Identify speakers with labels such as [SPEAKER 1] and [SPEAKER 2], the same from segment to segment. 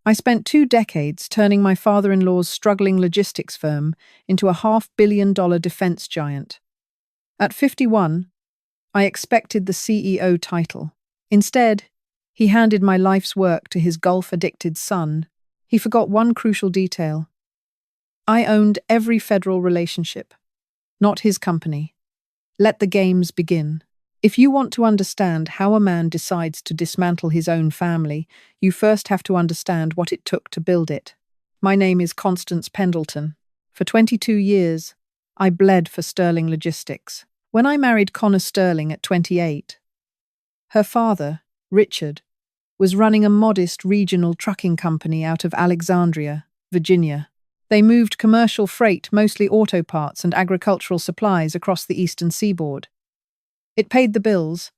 [SPEAKER 1] I spent 2 decades turning my father-in-law's struggling logistics firm into a $500 million defense giant. At 51, I expected the CEO title. Instead, he handed my life's work to his golf-addicted son. He forgot one crucial detail. I owned every federal relationship, not his company. Let the games begin. If you want to understand how a man decides to dismantle his own family, you first have to understand what it took to build it. My name is Constance Pendleton. For 22 years, I bled for Sterling Logistics. When I married Connor Sterling at 28, her father, Richard, was running a modest regional trucking company out of Alexandria, Virginia. They moved commercial freight, mostly auto parts and agricultural supplies, across the eastern seaboard. It paid the bills,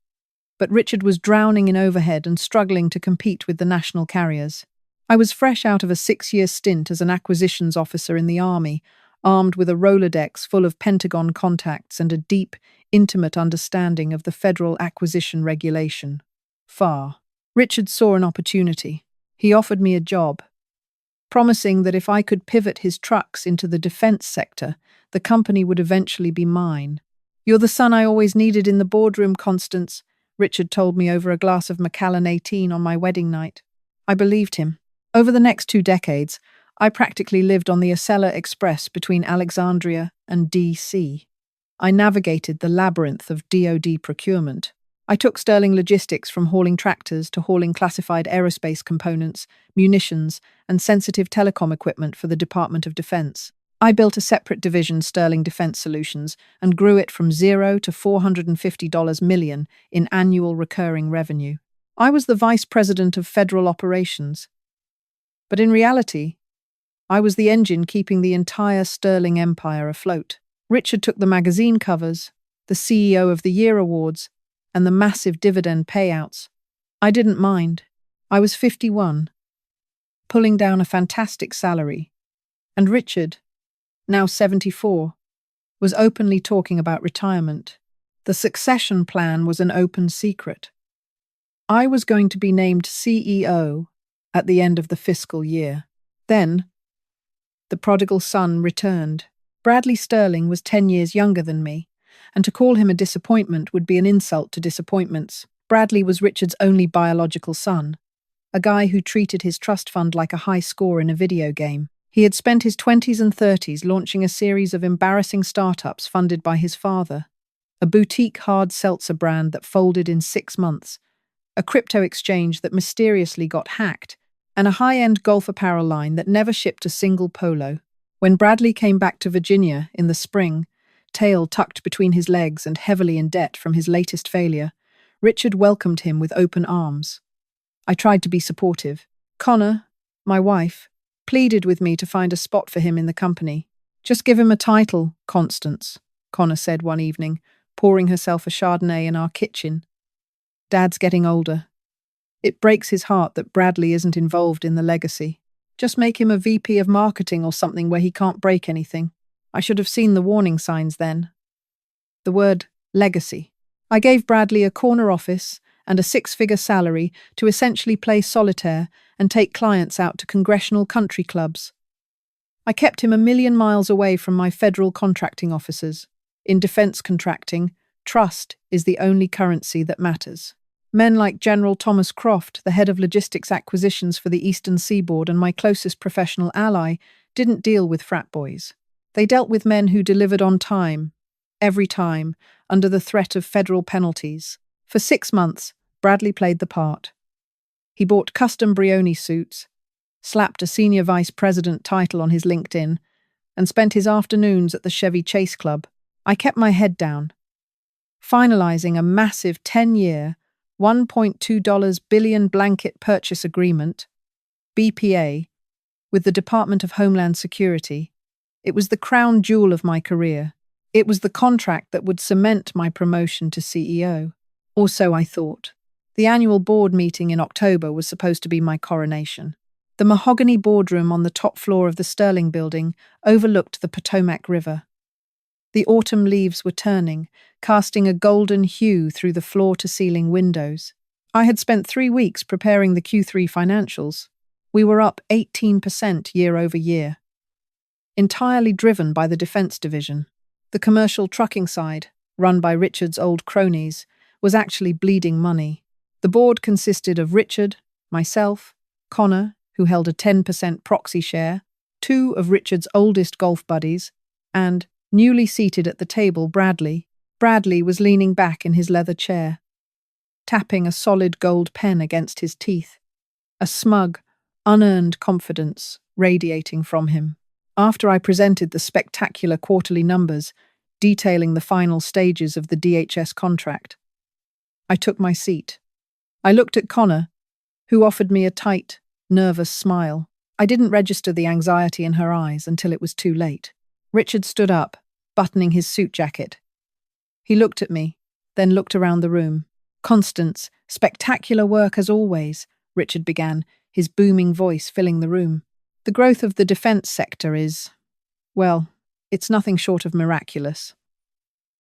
[SPEAKER 1] but Richard was drowning in overhead and struggling to compete with the national carriers. I was fresh out of a 6-year stint as an acquisitions officer in the Army, armed with a Rolodex full of Pentagon contacts and a deep, intimate understanding of the Federal Acquisition Regulation, FAR. Richard saw an opportunity. He offered me a job, promising that if I could pivot his trucks into the defense sector, the company would eventually be mine. "You're the son I always needed in the boardroom, Constance," Richard told me over a glass of Macallan 18 on my wedding night. I believed him. Over the next 2 decades, I practically lived on the Acela Express between Alexandria and D.C. I navigated the labyrinth of DoD procurement. I took Sterling Logistics from hauling tractors to hauling classified aerospace components, munitions, and sensitive telecom equipment for the Department of Defense. I built a separate division, Sterling Defense Solutions, and grew it from $0 to $450 million in annual recurring revenue. I was the vice president of federal operations. But in reality, I was the engine keeping the entire Sterling empire afloat. Richard took the magazine covers, the CEO of the Year awards, and the massive dividend payouts. I didn't mind. I was 51, pulling down a fantastic salary. And Richard, now 74, was openly talking about retirement. The succession plan was an open secret. I was going to be named CEO at the end of the fiscal year. Then, the prodigal son returned. Bradley Sterling was 10 years younger than me, and to call him a disappointment would be an insult to disappointments. Bradley was Richard's only biological son, a guy who treated his trust fund like a high score in a video game. He had spent his 20s and 30s launching a series of embarrassing startups funded by his father, a boutique hard seltzer brand that folded in 6 months, a crypto exchange that mysteriously got hacked, and a high-end golf apparel line that never shipped a single polo. When Bradley came back to Virginia in the spring, tail tucked between his legs and heavily in debt from his latest failure, Richard welcomed him with open arms. I tried to be supportive. Connor, my wife, pleaded with me to find a spot for him in the company. "Just give him a title, Constance," Connor said one evening, pouring herself a Chardonnay in our kitchen. "Dad's getting older. It breaks his heart that Bradley isn't involved in the legacy. Just make him a VP of marketing or something where he can't break anything." I should have seen the warning signs then. The word legacy. I gave Bradley a corner office and a 6-figure salary to essentially play solitaire and take clients out to congressional country clubs. I kept him 1,000,000 miles away from my federal contracting officers. In defense contracting, trust is the only currency that matters. Men like General Thomas Croft, the head of logistics acquisitions for the Eastern Seaboard and my closest professional ally, didn't deal with frat boys. They dealt with men who delivered on time, every time, under the threat of federal penalties. For 6 months, Bradley played the part. He bought custom Brioni suits, slapped a senior vice president title on his LinkedIn, and spent his afternoons at the Chevy Chase Club. I kept my head down, finalizing a massive 10-year, $1.2 billion blanket purchase agreement, BPA, with the Department of Homeland Security. It was the crown jewel of my career. It was the contract that would cement my promotion to CEO. Or so I thought. The annual board meeting in October was supposed to be my coronation. The mahogany boardroom on the top floor of the Sterling building overlooked the Potomac River. The autumn leaves were turning, casting a golden hue through the floor-to-ceiling windows. I had spent 3 weeks preparing the Q3 financials. We were up 18% year over year, entirely driven by the defense division. The commercial trucking side, run by Richard's old cronies, was actually bleeding money. The board consisted of Richard, myself, Connor, who held a 10% proxy share, two of Richard's oldest golf buddies, and, newly seated at the table, Bradley. Bradley was leaning back in his leather chair, tapping a solid gold pen against his teeth, a smug, unearned confidence radiating from him. After I presented the spectacular quarterly numbers detailing the final stages of the DHS contract, I took my seat. I looked at Connor, who offered me a tight, nervous smile. I didn't register the anxiety in her eyes until it was too late. Richard stood up, buttoning his suit jacket. He looked at me, then looked around the room. "Constance, spectacular work as always," Richard began, his booming voice filling the room. "The growth of the defense sector is, well, it's nothing short of miraculous.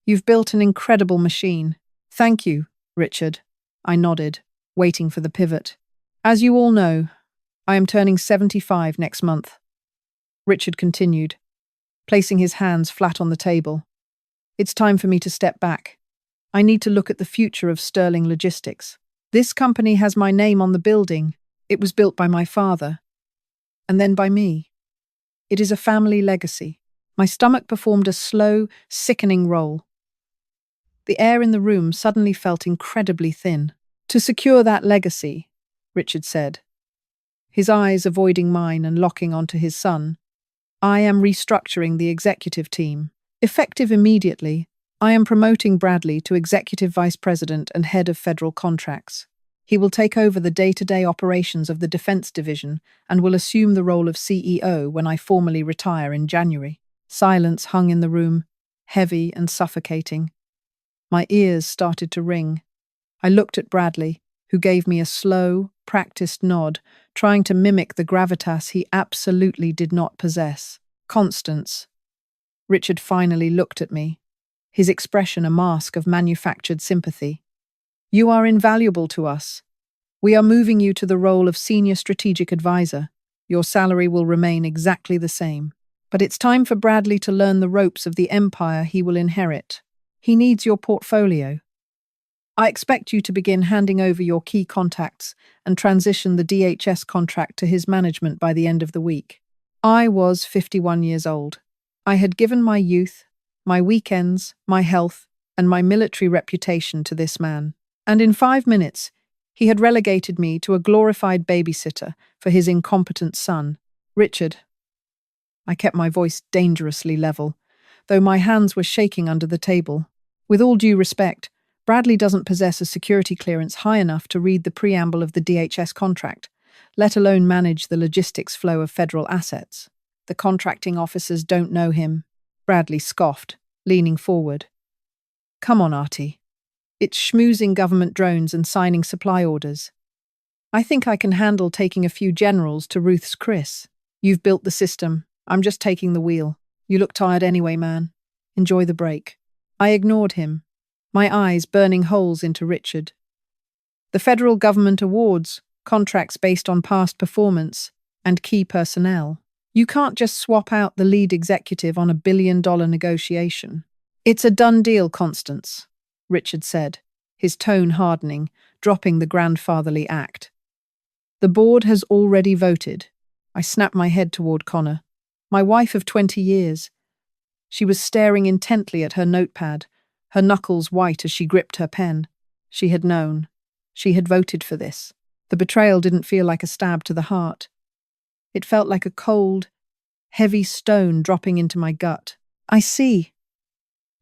[SPEAKER 1] You've built an incredible machine." "Thank you, Richard," I nodded, waiting for the pivot. "As you all know, I am turning 75 next month," Richard continued, placing his hands flat on the table. "It's time for me to step back. I need to look at the future of Sterling Logistics. This company has my name on the building. It was built by my father, and then by me. It is a family legacy." My stomach performed a slow, sickening roll. The air in the room suddenly felt incredibly thin. "To secure that legacy," Richard said, his eyes avoiding mine and locking onto his son, "I am restructuring the executive team. Effective immediately, I am promoting Bradley to Executive Vice President and Head of Federal Contracts. He will take over the day-to-day operations of the Defense Division and will assume the role of CEO when I formally retire in January." Silence hung in the room, heavy and suffocating. My ears started to ring. I looked at Bradley, who gave me a slow, practiced nod, trying to mimic the gravitas he absolutely did not possess. "Constance." Richard finally looked at me, his expression a mask of manufactured sympathy. "You are invaluable to us. We are moving you to the role of Senior Strategic Advisor. Your salary will remain exactly the same. But it's time for Bradley to learn the ropes of the empire he will inherit. He needs your portfolio. I expect you to begin handing over your key contacts and transition the DHS contract to his management by the end of the week." I was 51 years old. I had given my youth, my weekends, my health, and my military reputation to this man. And in 5 minutes, he had relegated me to a glorified babysitter for his incompetent son. "Richard." I kept my voice dangerously level, though my hands were shaking under the table. "With all due respect, Bradley doesn't possess a security clearance high enough to read the preamble of the DHS contract, let alone manage the logistics flow of federal assets. The contracting officers don't know him." Bradley scoffed, leaning forward. "Come on, Artie. It's schmoozing government drones and signing supply orders. I think I can handle taking a few generals to Ruth's Chris. You've built the system. I'm just taking the wheel. You look tired anyway, man. Enjoy the break." I ignored him, my eyes burning holes into Richard. "The federal government awards contracts based on past performance and key personnel. You can't just swap out the lead executive on a billion-dollar negotiation." "It's a done deal, Constance," Richard said, his tone hardening, dropping the grandfatherly act. "The board has already voted." I snapped my head toward Connor. My wife of 20 years. She was staring intently at her notepad, her knuckles white as she gripped her pen. She had known. She had voted for this. The betrayal didn't feel like a stab to the heart. It felt like a cold, heavy stone dropping into my gut. "I see,"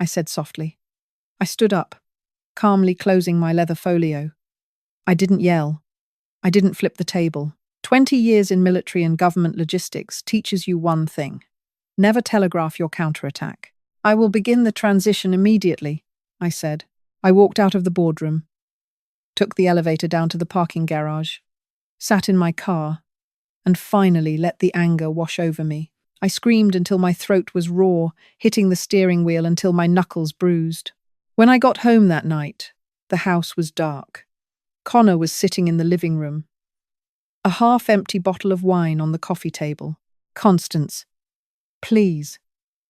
[SPEAKER 1] I said softly. I stood up, calmly closing my leather folio. I didn't yell. I didn't flip the table. 20 years in military and government logistics teaches you one thing. Never telegraph your counterattack. "I will begin the transition immediately," I said. I walked out of the boardroom, took the elevator down to the parking garage, sat in my car, and finally let the anger wash over me. I screamed until my throat was raw, hitting the steering wheel until my knuckles bruised. When I got home that night, the house was dark. Connor was sitting in the living room, a half-empty bottle of wine on the coffee table. "Constance, please,"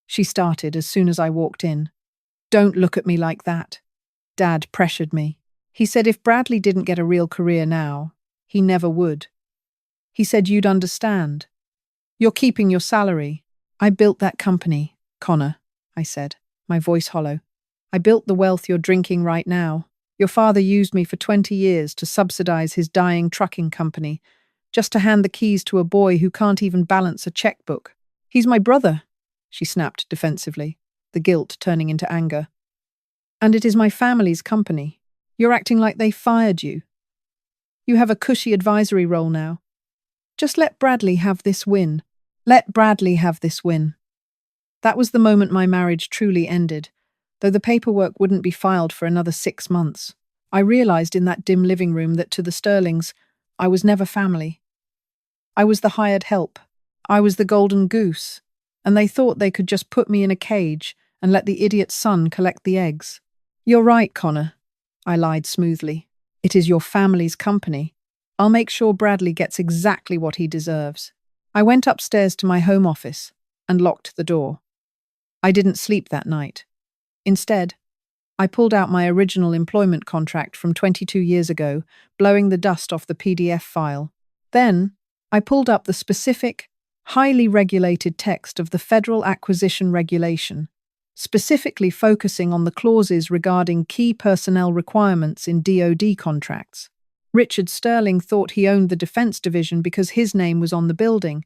[SPEAKER 1] she started as soon as I walked in. "Don't look at me like that." Dad pressured me. He said if Bradley didn't get a real career now, he never would. He said you'd understand. "You're keeping your salary." "I built that company, Connor," I said, my voice hollow. "I built the wealth you're drinking right now. Your father used me for 20 years to subsidize his dying trucking company, just to hand the keys to a boy who can't even balance a checkbook." "He's my brother," she snapped defensively, the guilt turning into anger. "And it is my family's company. You're acting like they fired you. You have a cushy advisory role now. Just let Bradley have this win. Let Bradley have this win." That was the moment my marriage truly ended, though the paperwork wouldn't be filed for another 6 months. I realized in that dim living room that to the Sterlings, I was never family. I was the hired help. I was the golden goose, and they thought they could just put me in a cage and let the idiot son collect the eggs. "You're right, Connor," I lied smoothly. "It is your family's company. I'll make sure Bradley gets exactly what he deserves." I went upstairs to my home office and locked the door. I didn't sleep that night. Instead, I pulled out my original employment contract from 22 years ago, blowing the dust off the PDF file. Then, I pulled up the specific, highly regulated text of the Federal Acquisition Regulation, specifically focusing on the clauses regarding key personnel requirements in DoD contracts. Richard Sterling thought he owned the Defense Division because his name was on the building.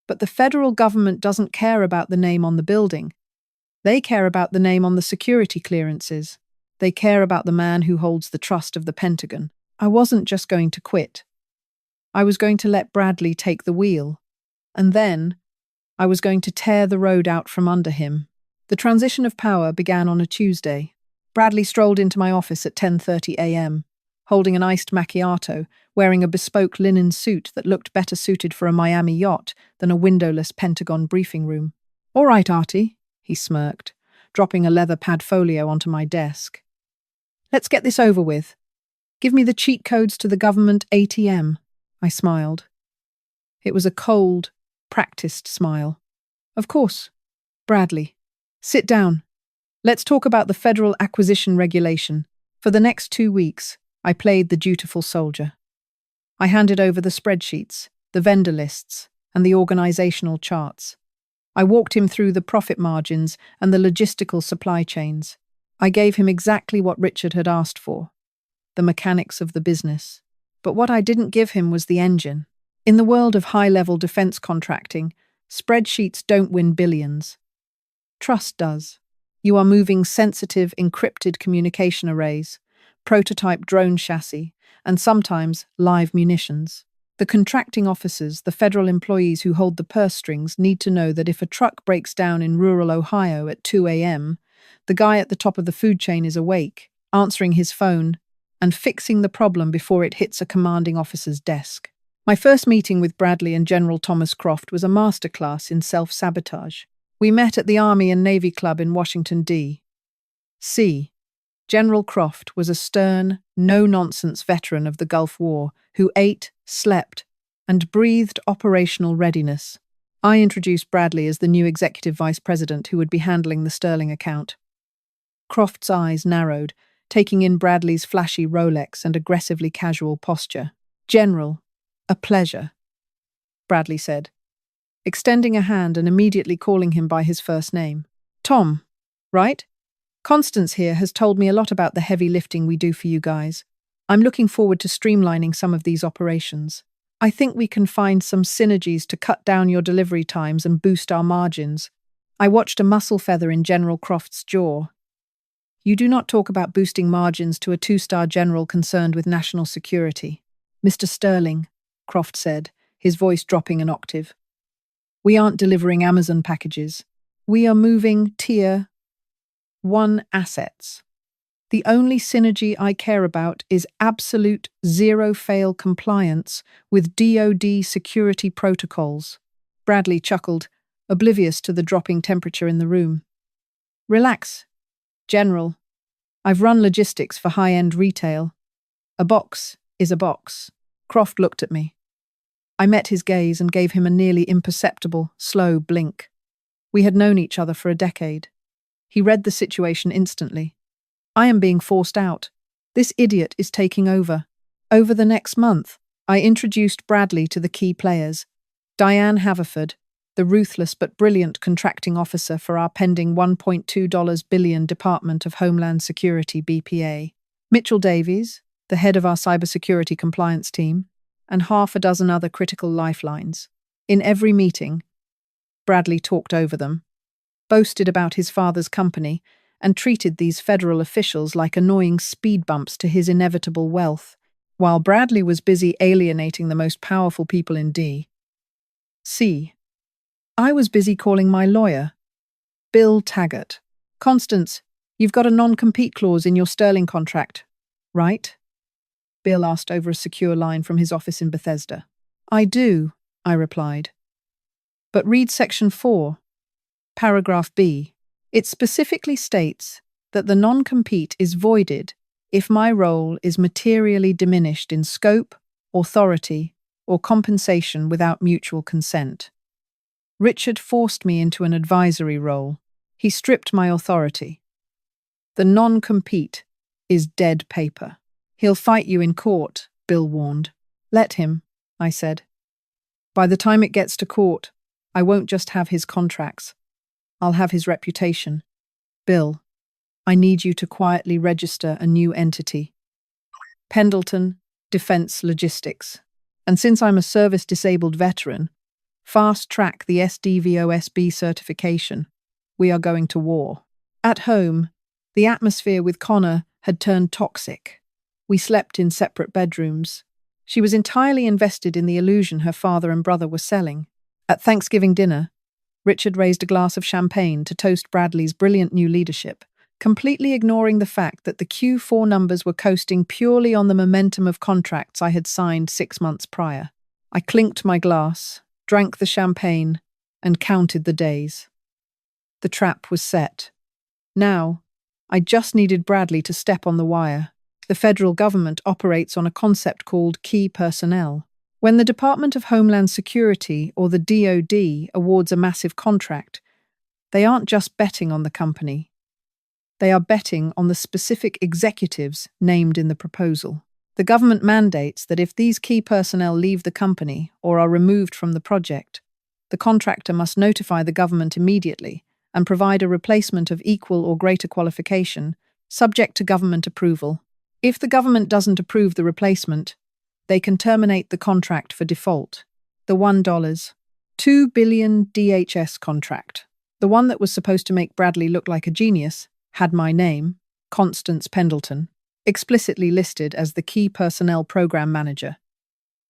[SPEAKER 1] But the federal government doesn't care about the name on the building. They care about the name on the security clearances. They care about the man who holds the trust of the Pentagon. I wasn't just going to quit. I was going to let Bradley take the wheel. And then, I was going to tear the road out from under him. The transition of power began on a Tuesday. Bradley strolled into my office at 10:30 a.m., holding an iced macchiato, wearing a bespoke linen suit that looked better suited for a Miami yacht than a windowless Pentagon briefing room. "All right, Artie," he smirked, dropping a leather pad folio onto my desk. "Let's get this over with. Give me the cheat codes to the government ATM." I smiled. It was a cold, practiced smile. "Of course. Bradley, sit down. Let's talk about the Federal Acquisition Regulation." For the next 2 weeks, I played the dutiful soldier. I handed over the spreadsheets, the vendor lists, and the organizational charts. I walked him through the profit margins and the logistical supply chains. I gave him exactly what Richard had asked for, the mechanics of the business. But what I didn't give him was the engine. In the world of high-level defense contracting, spreadsheets don't win billions. Trust does. You are moving sensitive, encrypted communication arrays, prototype drone chassis, and sometimes live munitions. The contracting officers, the federal employees who hold the purse strings, need to know that if a truck breaks down in rural Ohio at 2 a.m., the guy at the top of the food chain is awake, answering his phone, and fixing the problem before it hits a commanding officer's desk. My first meeting with Bradley and General Thomas Croft was a masterclass in self-sabotage. We met at the Army and Navy Club in Washington, D.C. General Croft was a stern, no-nonsense veteran of the Gulf War who ate, slept, and breathed operational readiness. I introduced Bradley as the new executive vice president who would be handling the Sterling account. Croft's eyes narrowed, taking in Bradley's flashy Rolex and aggressively casual posture. "General, a pleasure," Bradley said, extending a hand and immediately calling him by his first name. "Tom, right? Constance here has told me a lot about the heavy lifting we do for you guys. I'm looking forward to streamlining some of these operations. I think we can find some synergies to cut down your delivery times and boost our margins." I watched a muscle feather in General Croft's jaw. "You do not talk about boosting margins to a 2-star general concerned with national security." "Mr. Sterling," Croft said, his voice dropping an octave, "we aren't delivering Amazon packages. We are moving Tier 1 assets. The only synergy I care about is absolute zero-fail compliance with DoD security protocols." Bradley chuckled, oblivious to the dropping temperature in the room. "Relax, General. I've run logistics for high-end retail. A box is a box." Croft looked at me. I met his gaze and gave him a nearly imperceptible, slow blink. We had known each other for a decade. He read the situation instantly. I am being forced out. This idiot is taking over. Over the next month, I introduced Bradley to the key players. Diane Haverford, the ruthless but brilliant contracting officer for our pending $1.2 billion Department of Homeland Security BPA. Mitchell Davies, the head of our cybersecurity compliance team, and half a dozen other critical lifelines. In every meeting, Bradley talked over them, boasted about his father's company, and treated these federal officials like annoying speed bumps to his inevitable wealth, while Bradley was busy alienating the most powerful people in D.C. I was busy calling my lawyer, Bill Taggart. Constance, you've got a non-compete clause in your Sterling contract, right? Bill asked over a secure line from his office in Bethesda. I do, I replied. But read Section 4, Paragraph B. It specifically states that the non-compete is voided if my role is materially diminished in scope, authority, or compensation without mutual consent. Richard forced me into an advisory role. He stripped my authority. The non-compete is dead paper. He'll fight you in court, Bill warned. Let him, I said. By the time it gets to court, I won't just have his contracts. I'll have his reputation. Bill, I need you to quietly register a new entity. Pendleton Defense Logistics. And since I'm a service-disabled veteran, fast-track the SDVOSB certification. We are going to war. At home, the atmosphere with Connor had turned toxic. We slept in separate bedrooms. She was entirely invested in the illusion her father and brother were selling. At Thanksgiving dinner, Richard raised a glass of champagne to toast Bradley's brilliant new leadership, completely ignoring the fact that the Q4 numbers were coasting purely on the momentum of contracts I had signed 6 months prior. I clinked my glass, drank the champagne, and counted the days. The trap was set. Now, I just needed Bradley to step on the wire. The federal government operates on a concept called key personnel. When the Department of Homeland Security, or the DoD, awards a massive contract, they aren't just betting on the company. They are betting on the specific executives named in the proposal. The government mandates that if these key personnel leave the company or are removed from the project, the contractor must notify the government immediately and provide a replacement of equal or greater qualification, subject to government approval. If the government doesn't approve the replacement, they can terminate the contract for default. The $1.2 billion DHS contract, the one that was supposed to make Bradley look like a genius, had my name, Constance Pendleton, explicitly listed as the Key Personnel Program Manager.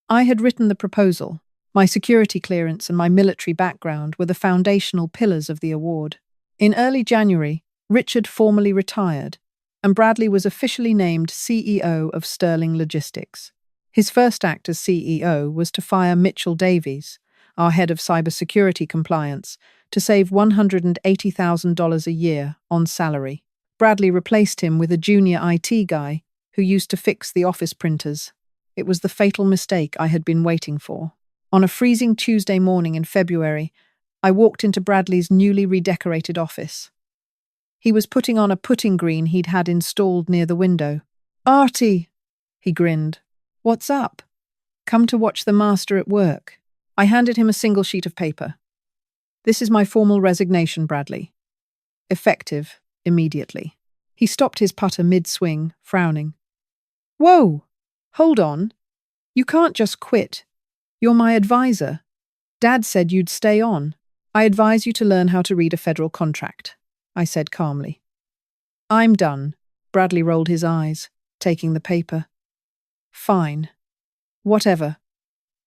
[SPEAKER 1] I had written the proposal. My security clearance and my military background were the foundational pillars of the award. In early January, Richard formally retired, and Bradley was officially named CEO of Sterling Logistics. His first act as CEO was to fire Mitchell Davies, our head of cybersecurity compliance, to save $180,000 a year on salary. Bradley replaced him with a junior IT guy who used to fix the office printers. It was the fatal mistake I had been waiting for. On a freezing Tuesday morning in February, I walked into Bradley's newly redecorated office. He was putting on a putting green he'd had installed near the window. "Artie," he grinned. "What's up?" "Come to watch the master at work." I handed him a single sheet of paper. "This is my formal resignation, Bradley. Effective immediately." He stopped his putter mid-swing, frowning. "Whoa! Hold on. You can't just quit. You're my advisor. Dad said you'd stay on. I advise you to learn how to read a federal contract," I said calmly. "I'm done." Bradley rolled his eyes, taking the paper. "Fine. Whatever.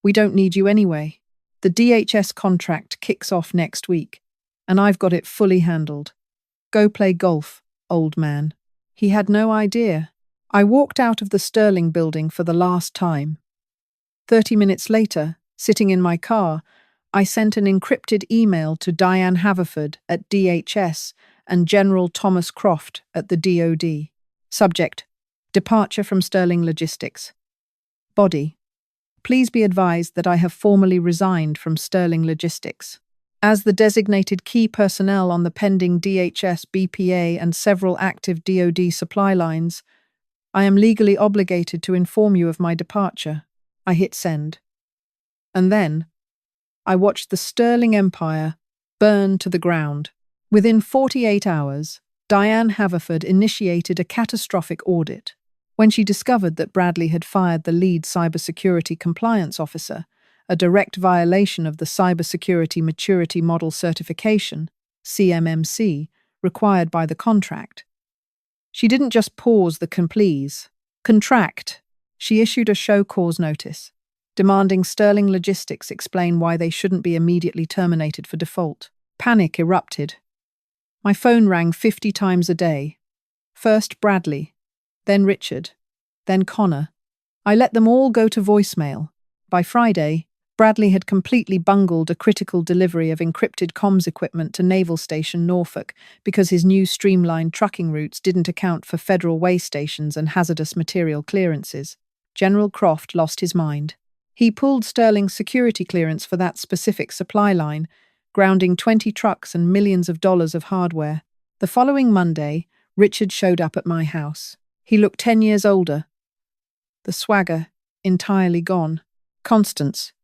[SPEAKER 1] We don't need you anyway. The DHS contract kicks off next week, and I've got it fully handled. Go play golf, old man." He had no idea. I walked out of the Sterling building for the last time. 30 minutes later, sitting in my car, I sent an encrypted email to Diane Haverford at DHS and General Thomas Croft at the DoD. Subject: Departure from Sterling Logistics. Body: Please be advised that I have formally resigned from Sterling Logistics. As the designated key personnel on the pending DHS BPA and several active DoD supply lines, I am legally obligated to inform you of my departure. I hit send. And then, I watched the Sterling Empire burn to the ground. Within 48 hours, Diane Haverford initiated a catastrophic audit. When she discovered that Bradley had fired the lead cybersecurity compliance officer, a direct violation of the Cybersecurity Maturity Model Certification, CMMC, required by the contract. She didn't just pause the contract. She issued a show cause notice, demanding Sterling Logistics explain why they shouldn't be immediately terminated for default. Panic erupted. My phone rang 50 times a day. First Bradley, then Richard, then Connor. I let them all go to voicemail. By Friday, Bradley had completely bungled a critical delivery of encrypted comms equipment to Naval Station Norfolk because his new streamlined trucking routes didn't account for federal way stations and hazardous material clearances. General Croft lost his mind. He pulled Sterling's security clearance for that specific supply line, grounding 20 trucks and millions of dollars of hardware. The following Monday, Richard showed up at my house. He looked 10 years older. The swagger entirely gone. "Constance,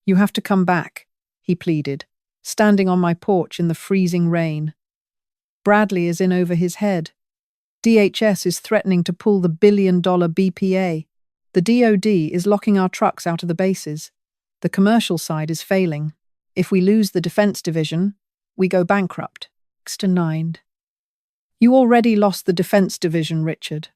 [SPEAKER 1] you have to come back," he pleaded, standing on my porch in the freezing rain. "Bradley is in over his head. DHS is threatening to pull the billion-dollar BPA. The DoD is locking our trucks out of the bases. The commercial side is failing. If we lose the defense division, we go bankrupt." Externed. "You already lost the defense division, Richard,"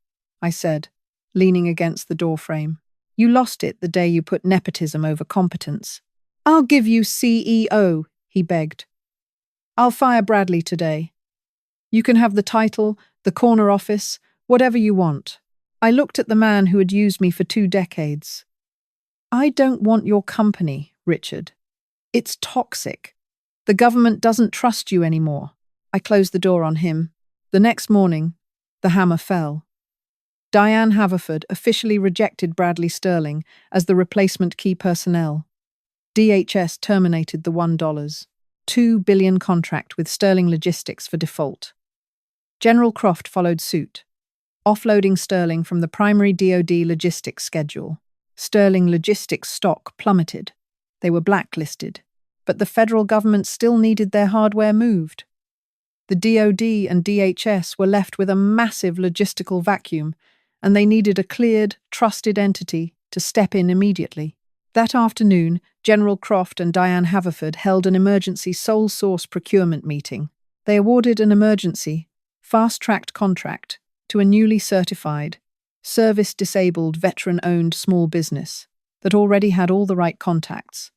[SPEAKER 1] I said, leaning against the doorframe. "You lost it the day you put nepotism over competence." "I'll give you CEO," he begged. "I'll fire Bradley today. You can have the title, the corner office, whatever you want." I looked at the man who had used me for 2 decades. "I don't want your company, Richard. It's toxic. The government doesn't trust you anymore." I closed the door on him. The next morning, the hammer fell. Diane Haverford officially rejected Bradley Sterling as the replacement key personnel. DHS terminated the $1.2 billion contract with Sterling Logistics for default. General Croft followed suit, offloading Sterling from the primary DoD logistics schedule. Sterling Logistics stock plummeted. They were blacklisted, but the federal government still needed their hardware moved. The DoD and DHS were left with a massive logistical vacuum, and they needed a cleared, trusted entity to step in immediately. That afternoon, General Croft and Diane Haverford held an emergency sole source procurement meeting. They awarded an emergency, fast-tracked contract to a newly certified, service-disabled, veteran-owned small business that already had all the right contacts,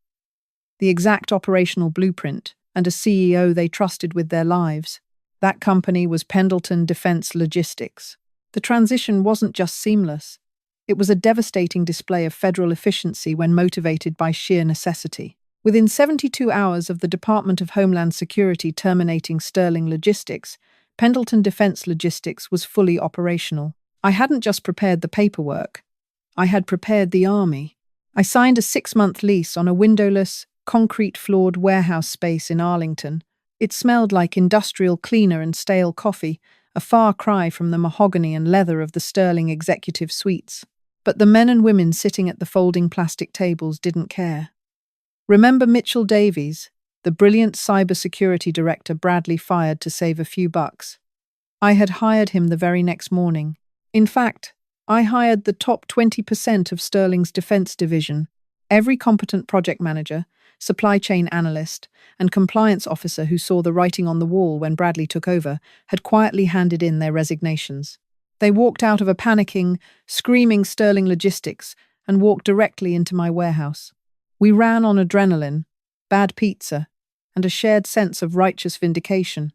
[SPEAKER 1] the exact operational blueprint, and a CEO they trusted with their lives. That company was Pendleton Defense Logistics. The transition wasn't just seamless. It was a devastating display of federal efficiency when motivated by sheer necessity. Within 72 hours of the Department of Homeland Security terminating Sterling Logistics, Pendleton Defense Logistics was fully operational. I hadn't just prepared the paperwork. I had prepared the army. I signed a 6-month lease on a windowless, concrete-floored warehouse space in Arlington. It smelled like industrial cleaner and stale coffee, a far cry from the mahogany and leather of the Sterling executive suites. But the men and women sitting at the folding plastic tables didn't care. Remember Mitchell Davies, the brilliant cybersecurity director Bradley fired to save a few bucks? I had hired him the very next morning. In fact, I hired the top 20% of Sterling's defense division. Every competent project manager, supply chain analyst, and compliance officer who saw the writing on the wall when Bradley took over had quietly handed in their resignations. They walked out of a panicking, screaming Sterling Logistics and walked directly into my warehouse. We ran on adrenaline, bad pizza, and a shared sense of righteous vindication.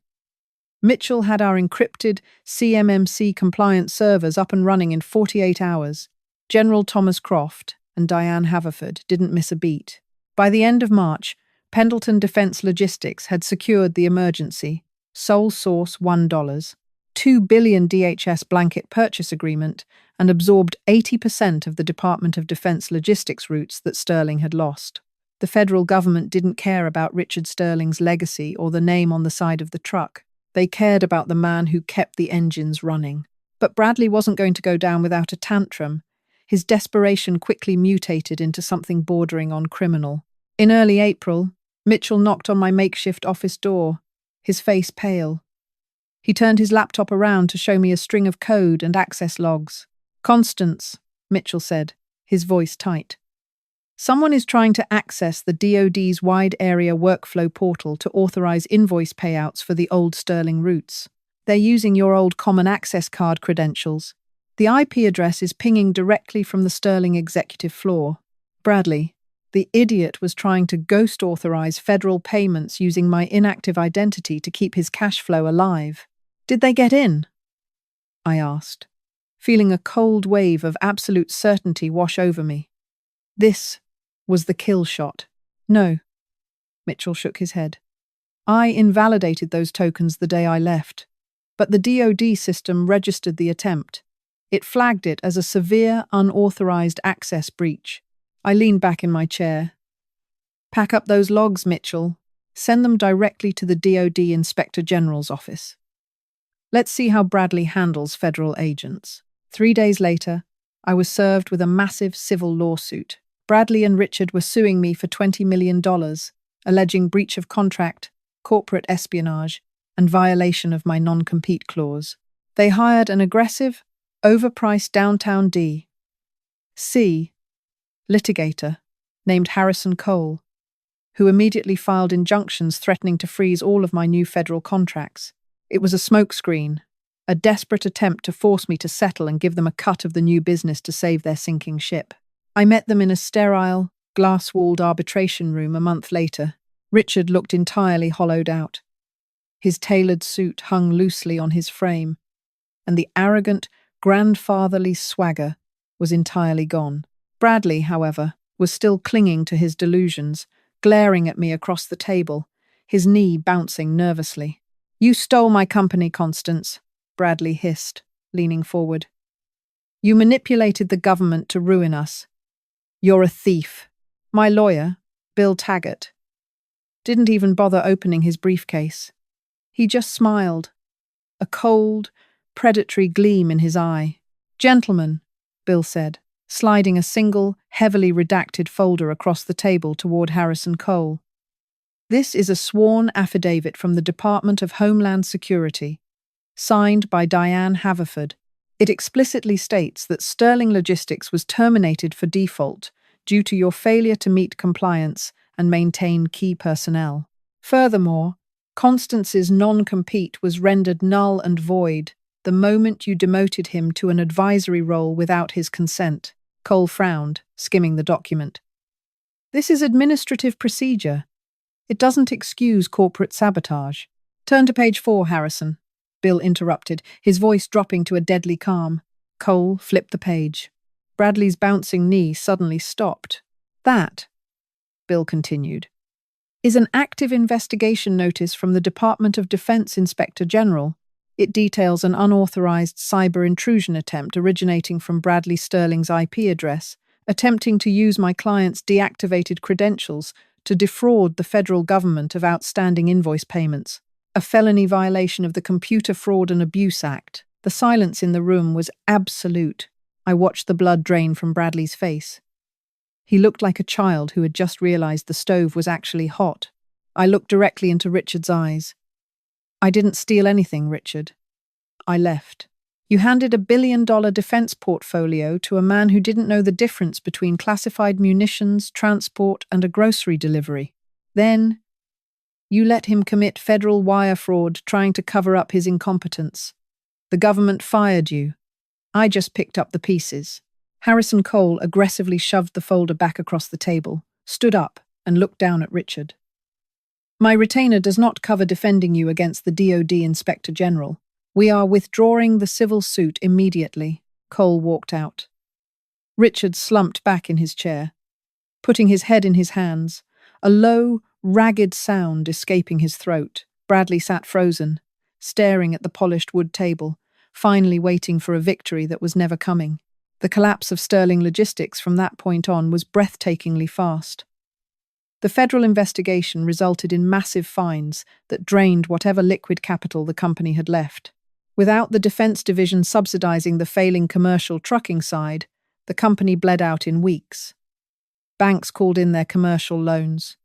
[SPEAKER 1] Mitchell had our encrypted CMMC compliant servers up and running in 48 hours. General Thomas Croft and Diane Haverford didn't miss a beat. By the end of March, Pendleton Defense Logistics had secured the emergency, sole source $1 2 billion DHS blanket purchase agreement and absorbed 80% of the Department of Defense logistics routes that Sterling had lost. The federal government didn't care about Richard Sterling's legacy or the name on the side of the truck. They cared about the man who kept the engines running. But Bradley wasn't going to go down without a tantrum. His desperation quickly mutated into something bordering on criminal. In early April, Mitchell knocked on my makeshift office door, his face pale. He turned his laptop around to show me a string of code and access logs. "Constance," Mitchell said, his voice tight. "Someone is trying to access the DoD's wide area workflow portal to authorize invoice payouts for the old Sterling routes. They're using your old common access card credentials. The IP address is pinging directly from the Sterling executive floor. Bradley, the idiot, was trying to ghost authorize federal payments using my inactive identity to keep his cash flow alive. Did they get in?" I asked, feeling a cold wave of absolute certainty wash over me. This was the kill shot. "No," Mitchell shook his head. "I invalidated those tokens the day I left, but the DoD system registered the attempt. It flagged it as a severe, unauthorized access breach." I leaned back in my chair. "Pack up those logs, Mitchell. Send them directly to the DoD Inspector General's office. Let's see how Bradley handles federal agents." 3 days later, I was served with a massive civil lawsuit. Bradley and Richard were suing me for $20 million, alleging breach of contract, corporate espionage, and violation of my non-compete clause. They hired an aggressive, overpriced downtown D.C. litigator named Harrison Cole, who immediately filed injunctions threatening to freeze all of my new federal contracts. It was a smokescreen, a desperate attempt to force me to settle and give them a cut of the new business to save their sinking ship. I met them in a sterile, glass-walled arbitration room a month later. Richard looked entirely hollowed out. His tailored suit hung loosely on his frame, and the arrogant, grandfatherly swagger was entirely gone. Bradley, however, was still clinging to his delusions, glaring at me across the table, his knee bouncing nervously. "You stole my company, Constance," Bradley hissed, leaning forward. "You manipulated the government to ruin us. You're a thief." My lawyer, Bill Taggart, didn't even bother opening his briefcase. He just smiled, a cold, predatory gleam in his eye. "Gentlemen," Bill said, sliding a single, heavily redacted folder across the table toward Harrison Cole. "This is a sworn affidavit from the Department of Homeland Security, signed by Diane Haverford. It explicitly states that Sterling Logistics was terminated for default due to your failure to meet compliance and maintain key personnel. Furthermore, Constance's non-compete was rendered null and void the moment you demoted him to an advisory role without his consent." Cole frowned, skimming the document. "This is administrative procedure. It doesn't excuse corporate sabotage." "Turn to page 4, Harrison," Bill interrupted, his voice dropping to a deadly calm. Cole flipped the page. Bradley's bouncing knee suddenly stopped. "That," Bill continued, "is an active investigation notice from the Department of Defense Inspector General. It details an unauthorized cyber intrusion attempt originating from Bradley Sterling's IP address, attempting to use my client's deactivated credentials to defraud the federal government of outstanding invoice payments, a felony violation of the Computer Fraud and Abuse Act." The silence in the room was absolute. I watched the blood drain from Bradley's face. He looked like a child who had just realized the stove was actually hot. I looked directly into Richard's eyes. "I didn't steal anything, Richard. I left. You handed $1 billion defense portfolio to a man who didn't know the difference between classified munitions, transport, and a grocery delivery. Then you let him commit federal wire fraud trying to cover up his incompetence. The government fired you. I just picked up the pieces." Harrison Cole aggressively shoved the folder back across the table, stood up, and looked down at Richard. "My retainer does not cover defending you against the DoD Inspector General. We are withdrawing the civil suit immediately." Cole walked out. Richard slumped back in his chair, putting his head in his hands, a low, ragged sound escaping his throat. Bradley sat frozen, staring at the polished wood table, finally waiting for a victory that was never coming. The collapse of Sterling Logistics from that point on was breathtakingly fast. The federal investigation resulted in massive fines that drained whatever liquid capital the company had left. Without the defense division subsidizing the failing commercial trucking side, the company bled out in weeks. Banks called in their commercial loans.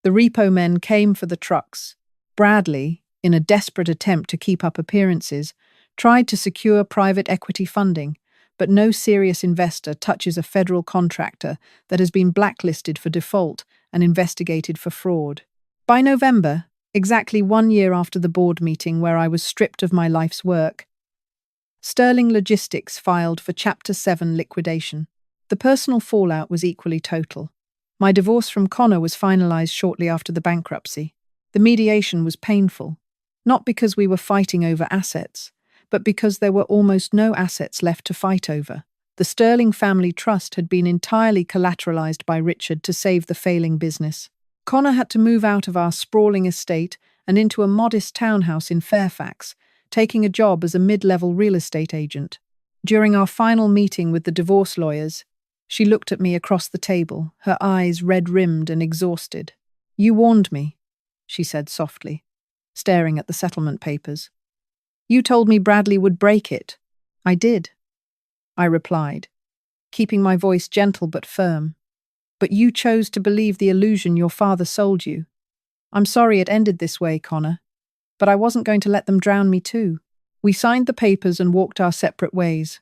[SPEAKER 1] The repo men came for the trucks. Bradley, in a desperate attempt to keep up appearances, tried to secure private equity funding, but no serious investor touches a federal contractor that has been blacklisted for default and investigated for fraud. By November, exactly 1 year after the board meeting where I was stripped of my life's work, Sterling Logistics filed for Chapter 7 liquidation. The personal fallout was equally total. My divorce from Connor was finalized shortly after the bankruptcy. The mediation was painful, not because we were fighting over assets, but because there were almost no assets left to fight over. The Sterling family trust had been entirely collateralized by Richard to save the failing business. Connor had to move out of our sprawling estate and into a modest townhouse in Fairfax, taking a job as a mid-level real estate agent. During our final meeting with the divorce lawyers, she looked at me across the table, her eyes red-rimmed and exhausted. "You warned me," she said softly, staring at the settlement papers. "You told me Bradley would break it." "I did," I replied, keeping my voice gentle but firm. "But you chose to believe the illusion your father sold you. I'm sorry it ended this way, Connor, but I wasn't going to let them drown me too." We signed the papers and walked our separate ways.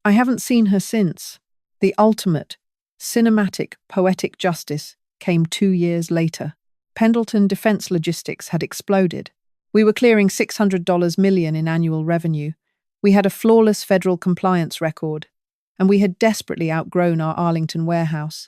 [SPEAKER 1] I haven't seen her since. The ultimate, cinematic, poetic justice came 2 years later. Pendleton Defense Logistics had exploded. We were clearing $600 million in annual revenue. We had a flawless federal compliance record, and we had desperately outgrown our Arlington warehouse.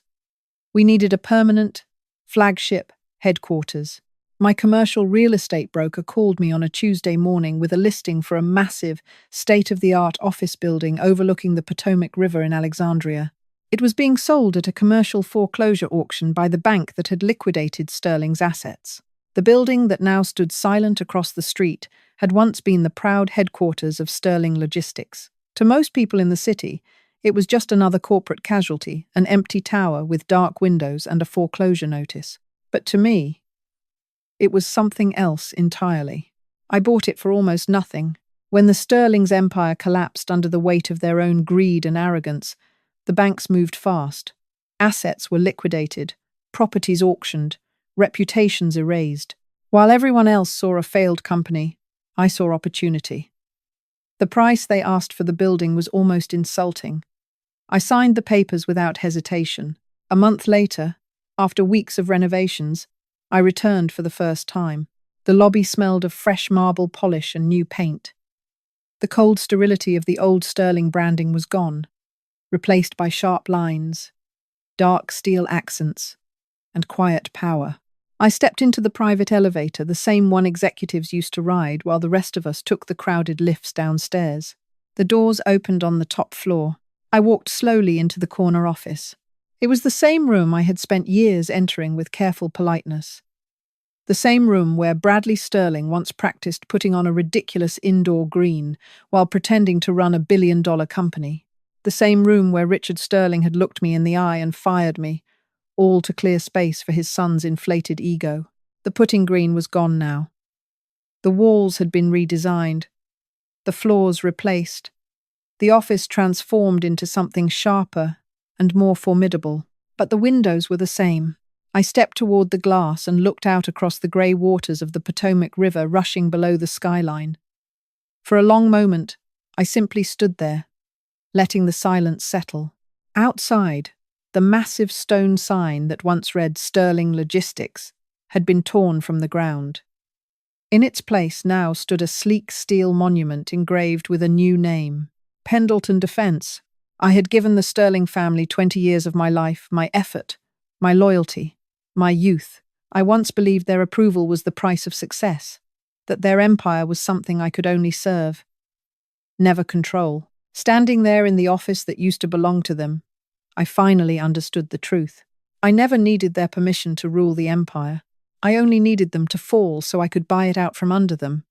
[SPEAKER 1] We needed a permanent, flagship headquarters. My commercial real estate broker called me on a Tuesday morning with a listing for a massive, state-of-the-art office building overlooking the Potomac River in Alexandria. It was being sold at a commercial foreclosure auction by the bank that had liquidated Sterling's assets. The building that now stood silent across the street had once been the proud headquarters of Sterling Logistics. To most people in the city, it was just another corporate casualty, an empty tower with dark windows and a foreclosure notice. But to me, it was something else entirely. I bought it for almost nothing. When the Sterling's empire collapsed under the weight of their own greed and arrogance, the banks moved fast. Assets were liquidated, properties auctioned, reputations erased. While everyone else saw a failed company, I saw opportunity. The price they asked for the building was almost insulting. I signed the papers without hesitation. A month later, after weeks of renovations, I returned for the first time. The lobby smelled of fresh marble polish and new paint. The cold sterility of the old Sterling branding was gone, replaced by sharp lines, dark steel accents, and quiet power. I stepped into the private elevator, the same one executives used to ride, while the rest of us took the crowded lifts downstairs. The doors opened on the top floor. I walked slowly into the corner office. It was the same room I had spent years entering with careful politeness. The same room where Bradley Sterling once practiced putting on a ridiculous indoor green while pretending to run a billion-dollar company. The same room where Richard Sterling had looked me in the eye and fired me, all to clear space for his son's inflated ego. The putting green was gone now. The walls had been redesigned, the floors replaced, the office transformed into something sharper and more formidable. But the windows were the same. I stepped toward the glass and looked out across the grey waters of the Potomac River rushing below the skyline. For a long moment, I simply stood there, letting the silence settle. Outside, the massive stone sign that once read Sterling Logistics had been torn from the ground. In its place now stood a sleek steel monument engraved with a new name, Pendleton Defense. I had given the Sterling family 20 years of my life, my effort, my loyalty, my youth. I once believed their approval was the price of success, that their empire was something I could only serve, never control. Standing there in the office that used to belong to them, I finally understood the truth. I never needed their permission to rule the empire. I only needed them to fall so I could buy it out from under them.